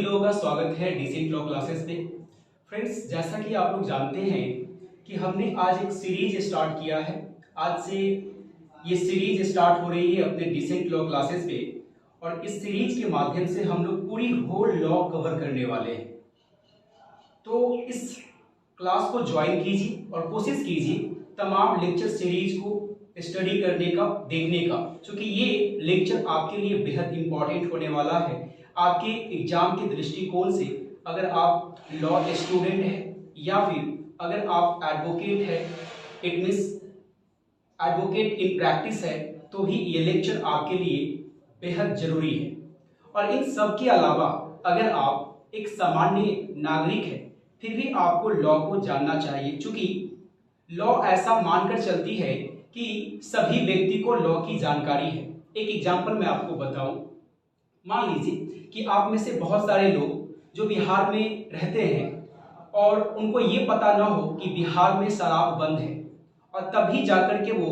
लोगों का स्वागत है डिसेंट लॉ क्लासेस पे। फ्रेंड्स, जैसा कि आप लोग जानते हैं कि हमने आज एक सीरीज स्टार्ट किया है। आज से ये सीरीज स्टार्ट हो रही है अपने डिसेंट लॉ क्लासेस पे, और इस सीरीज के माध्यम से हम लोग पूरी होल लॉ कवर करने वाले हैं। तो इस क्लास को ज्वाइन कीजिए और कोशिश कीजिए तमाम लेक्चर सीरीज को स्टडी करने का, देखने का, क्योंकि ये लेक्चर आपके लिए बेहद इंपॉर्टेंट होने वाला है। आपके एग्जाम के दृष्टिकोण से, अगर आप लॉ स्टूडेंट हैं या फिर अगर आप एडवोकेट है, it means advocate in practice है, तो ही ये लेक्चर आपके लिए बेहद जरूरी है। और इन सब के अलावा अगर आप एक सामान्य नागरिक है फिर भी आपको लॉ को जानना चाहिए, क्योंकि लॉ ऐसा मानकर चलती है कि सभी व्यक्ति को लॉ की जानकारी है। एक एग्जांपल मैं आपको बताऊं, मान लीजिए कि आप में से बहुत सारे लोग जो बिहार में रहते हैं और उनको ये पता ना हो कि बिहार में शराब बंद है, और तभी जाकर के वो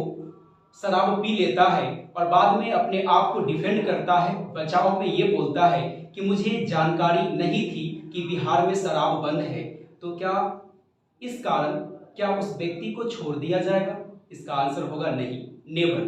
शराब पी लेता है और बाद में अपने आप को डिफेंड करता है, बचाव में ये बोलता है कि मुझे जानकारी नहीं थी कि बिहार में शराब बंद है। तो क्या इस कारण क्या उस व्यक्ति को छोड़ दिया जाएगा? इसका आंसर होगा नहीं, नेवर,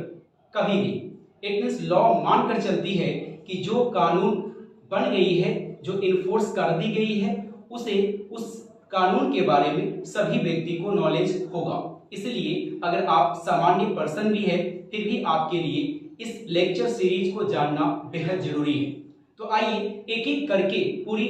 कभी नहीं। इट मीन्स लॉ मानकर चलती है कि जो कानून बन गई है, जो इन्फोर्स कर दी गई है, उस कानून के बारे में सभी व्यक्ति को नॉलेज होगा। इसलिए अगर आप सामान्य पर्सन भी है फिर भी आपके लिए इस लेक्चर सीरीज को जानना बेहद जरूरी है। तो आइए एक एक करके पूरी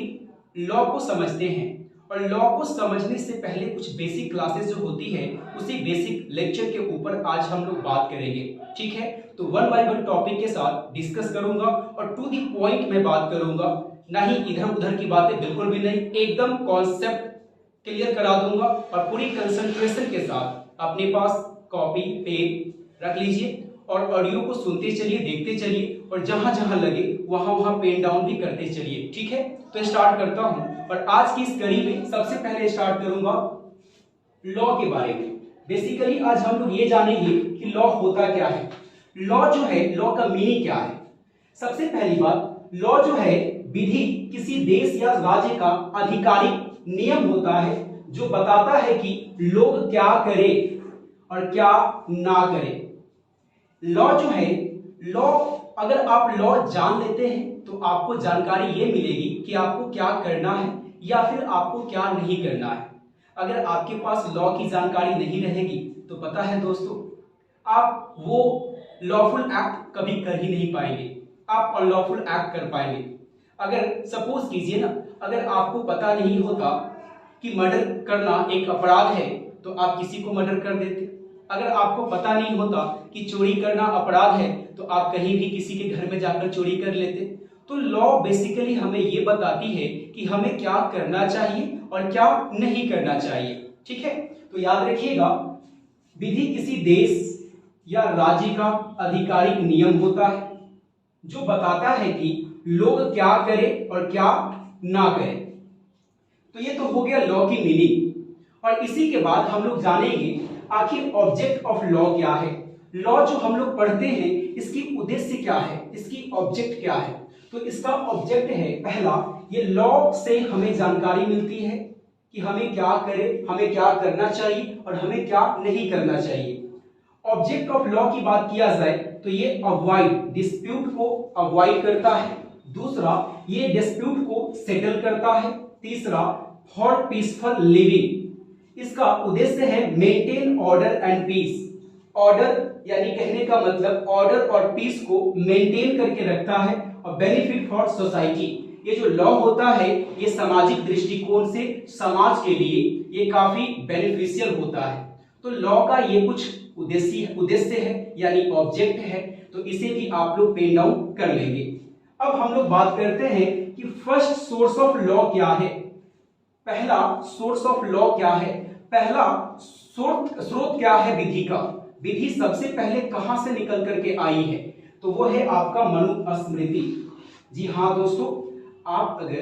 लॉ को समझते हैं। और लॉ को समझने से पहले कुछ बेसिक क्लासेस जो होती है, उसी बेसिक लेक्चर के ऊपर आज हम लोग बात करेंगे, ठीक है? तो वन बाय वन टॉपिक के साथ डिस्कस करूंगा और टू दी पॉइंट में बात करूंगा, ना ही इधर उधर की बातें, बिल्कुल भी नहीं। एकदम कॉन्सेप्ट क्लियर करा दूंगा और पूरी कंसंट्रेशन के साथ अपने पास कॉपी पेन रख लीजिए और ऑडियो को सुनते चलिए, देखते चलिए, और जहां जहां लगे वहां वहां पेन डाउन भी करते चलिए, ठीक है? तो स्टार्ट करता हूं। और आज की इस कड़ी में सबसे पहले स्टार्ट करूंगा लॉ के बारे में। बेसिकली आज हम लोग ये जानेंगे कि लॉ होता क्या है, लॉ जो है, लॉ का मीनिंग क्या है। सबसे पहली बात, लॉ जो है विधि, किसी देश या राज्य का आधिकारिक नियम होता है जो बताता है कि लोग क्या करें और क्या ना करें। लॉ जो है, लॉ, अगर आप लॉ जान लेते हैं तो आपको जानकारी ये मिलेगी कि आपको क्या करना है या फिर आपको क्या नहीं करना है। अगर आपके पास लॉ की जानकारी नहीं रहेगी तो पता है दोस्तों, आप वो लॉफुल एक्ट कभी कर ही नहीं पाएंगे, आप अनलॉफुल एक्ट कर पाएंगे। अगर सपोज कीजिए ना, अगर आपको पता नहीं होता कि मर्डर करना एक अपराध है तो आप किसी को मर्डर कर देते। अगर आपको पता नहीं होता कि चोरी करना अपराध है तो आप कहीं भी किसी के घर में जाकर चोरी कर लेते। तो लॉ बेसिकली हमें ये बताती है कि हमें क्या करना चाहिए और क्या नहीं करना चाहिए, ठीक है? तो याद रखिएगा, विधि किसी देश या राज्य का आधिकारिक नियम होता है जो बताता है कि लोग क्या करें और क्या ना करें। तो ये तो हो गया लॉ की मीनिंग। और इसी के बाद हम लोग जानेंगे आखिर ऑब्जेक्ट ऑफ लॉ क्या है। लॉ जो हम लोग पढ़ते हैं इसकी उद्देश्य क्या है, इसकी ऑब्जेक्ट क्या है। तो इसका ऑब्जेक्ट है, पहला, ये लॉ से हमें जानकारी मिलती है कि हमें क्या करें, हमें क्या करना चाहिए और हमें क्या नहीं करना चाहिए। ऑब्जेक्ट ऑफ लॉ की बात किया जाए तो ये अवॉइड, डिस्प्यूट को अवॉइड करता है। दूसरा, ये डिस्प्यूट को सेटल करता है। तीसरा, फॉर पीसफुल लिविंग, इसका उद्देश्य है maintain order and peace. Order यानी कहने का मतलब ऑर्डर और पीस को मेंटेन करके रखता है। और बेनिफिट फॉर सोसाइटी, ये जो लॉ होता है ये सामाजिक दृष्टिकोण से समाज के लिए ये काफी बेनिफिशियल होता है। तो लॉ का ये कुछ उद्देश्य है यानी ऑब्जेक्ट है, तो इसे भी आप लोग पेन डाउन कर लेंगे। अब हम लोग बात करते हैं कि फर्स्ट सोर्स ऑफ लॉ क्या है। पहला सोर्स ऑफ लॉ क्या है, पहला स्रोत क्या है विधि का। विधि सबसे पहले कहां से निकल करके आई है, तो वो है आपका मनुस्मृति। जी हाँ दोस्तों, आप अगर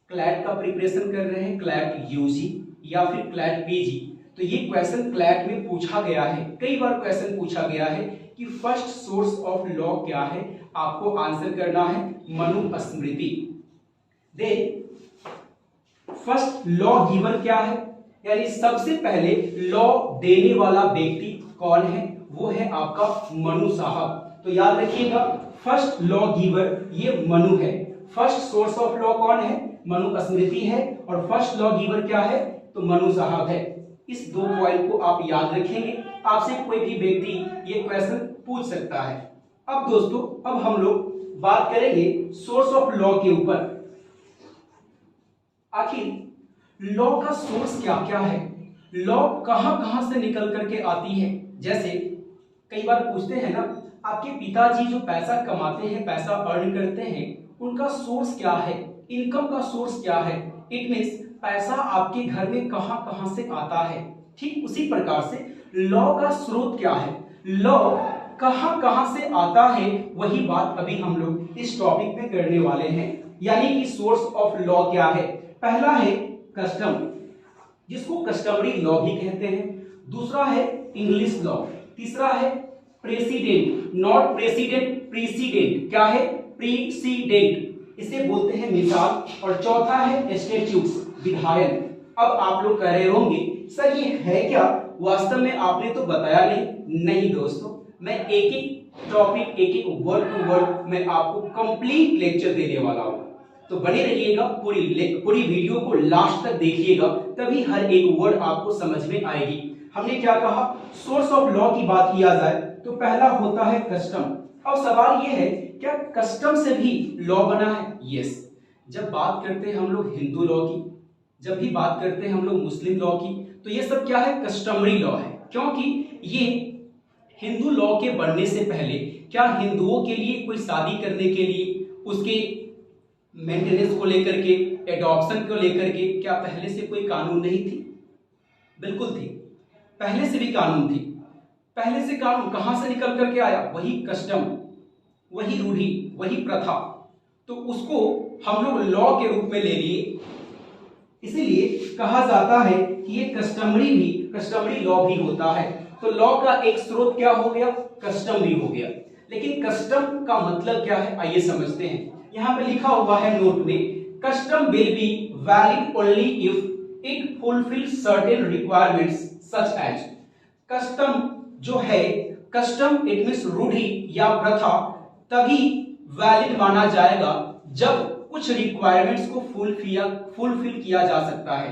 क्लैट का प्रिपरेशन कर रहे हैं, क्लैट यूजी या फिर क्लैट पीजी, तो ये क्वेश्चन क्लैट में पूछा गया है, कई बार क्वेश्चन पूछा गया है कि फर्स्ट सोर्स ऑफ लॉ क्या है। आपको आंसर करना है Manusmriti. Then first law giver क्या है, यानी सबसे पहले लॉ देने वाला व्यक्ति कौन है, वो है आपका मनु साहब। तो याद रखिएगा फर्स्ट लॉ गिवर ये मनु है। फर्स्ट सोर्स ऑफ लॉ कौन है, मनुस्मृति है, और फर्स्ट लॉ गिवर क्या है, तो मनु साहब है। इस दो पॉइंट को आप याद रखेंगे, आपसे कोई भी व्यक्ति ये क्वेश्चन पूछ सकता है। अब दोस्तों अब हम लोग बात करेंगे सोर्स ऑफ लॉ के ऊपर। आखिर लॉ का सोर्स क्या क्या है, लॉ कहां कहां से निकल करके आती है। जैसे कई बार पूछते हैं ना, आपके पिताजी जो पैसा कमाते हैं, पैसा अर्न करते हैं, उनका सोर्स क्या है, इनकम का सोर्स क्या है। इट मींस पैसा आपके घर में कहां कहां से आता है। ठीक उसी प्रकार से लॉ का स्रोत क्या है, लॉ कहां कहां से आता है, वही बात अभी हम लोग इस टॉपिक में करने वाले हैं। यानी कि सोर्स ऑफ लॉ क्या है। पहला है कस्टम, जिसको कस्टमरी लॉ भी कहते हैं। दूसरा है इंग्लिश लॉ। तीसरा है प्रेसिडेंट, नॉट प्रेसिडेंट, प्रीसीडेंट। क्या है, प्रीसीडेंट, इसे बोलते हैं मिसाल। और चौथा है स्टैट्यूट्स, विधायन। अब आप लोग कह रहे होंगे सर ये है क्या, वास्तव में आपने तो बताया नहीं दोस्तों, मैं एक एक टॉपिक, एक एक वर्ड टू वर्ड मैं आपको कंप्लीट लेक्चर देने वाला हूं। तो बने रहिएगा, पूरी वीडियो को लास्ट तक देखिएगा, तभी हर एक वर्ड आपको समझ में आएगी। हमने क्या कहा, सोर्स ऑफ लॉ की बात किया जाए तो पहला होता है कस्टम। अब सवाल यह है क्या कस्टम से भी लॉ बना है। यस, जब बात करते हैं हम लोग हिंदू लॉ की, जब भी बात करते हैं हम लोग मुस्लिम लॉ की, तो ये सब क्या है, कस्टमरी लॉ है। क्योंकि ये हिंदू लॉ के बनने से पहले क्या हिंदुओं के लिए कोई शादी करने के लिए उसके मेंटेनेंस को लेकर के, एडॉप्शन को लेकर के क्या पहले से कोई कानून नहीं थी? बिल्कुल थी, पहले से भी कानून थी। पहले से कानून कहां से निकल करके आया, वही कस्टम, वही रूढ़ी, वही प्रथा। तो उसको हम लोग लॉ के रूप में ले लिए, इसीलिए कहा जाता है कि ये कस्टमरी लॉ भी होता है। तो लॉ का एक स्रोत क्या हो गया, कस्टम भी हो गया। लेकिन कस्टम का मतलब क्या है, आइए समझते हैं। यहां पे लिखा हुआ है नोट में, custom will be valid only if it fulfil certain requirements such as. Custom जो है, कस्टम इट मींस रूढ़ी या प्रथा, तभी वैलिड माना जाएगा जब कुछ रिक्वायरमेंट्स को फुलफिल किया जा सकता है।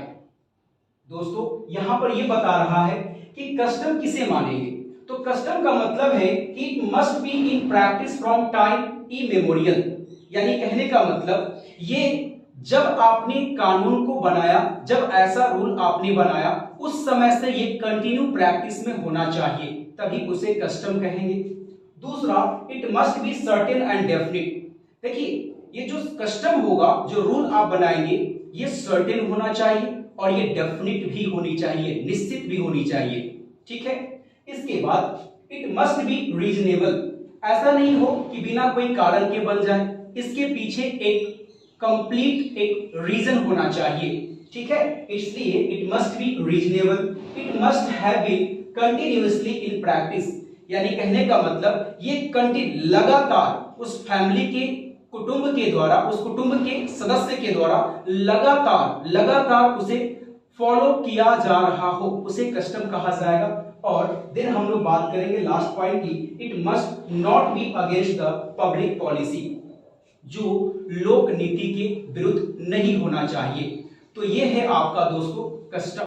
दोस्तों यहां पर यह बता रहा है कि कस्टम किसे मानेंगे, तो कस्टम का मतलब है कि it must be in practice from time immemorial. यानी कहने का मतलब ये जब आपने कानून को बनाया, जब ऐसा रूल आपने बनाया, उस समय से ये कंटिन्यू प्रैक्टिस में होना चाहिए, तभी उसे कस्टम कहेंगे। दूसरा, it must be certain and definite. देखिए ये जो कस्टम होगा, जो रूल आप बनाएंगे, ये सर्टेन होना चाहिए और ये डेफिनिट भी होनी चाहिए, निश्चित भी होनी चाहिए। ठीक है, इसके बाद इट मस्ट बी रीजनेबल। ऐसा नहीं हो कि बिना कोई कारण के बन जाए, इसके पीछे एक कंप्लीट एक रीजन होना चाहिए। ठीक है, इसलिए it must be reasonable, it must have been continuously in practice. यानी कहने का मतलब ये लगातार उस फैमिली के कुटुंब के द्वारा, उस कुटुंब के सदस्य के द्वारा लगातार उसे फॉलो किया जा रहा हो, उसे कस्टम कहा जाएगा। और देन हम लोग बात करेंगे लास्ट पॉइंट की, it must not be against the public policy, जो लोक नीति के विरुद्ध नहीं होना चाहिए। तो ये है आपका दोस्तों कस्टम।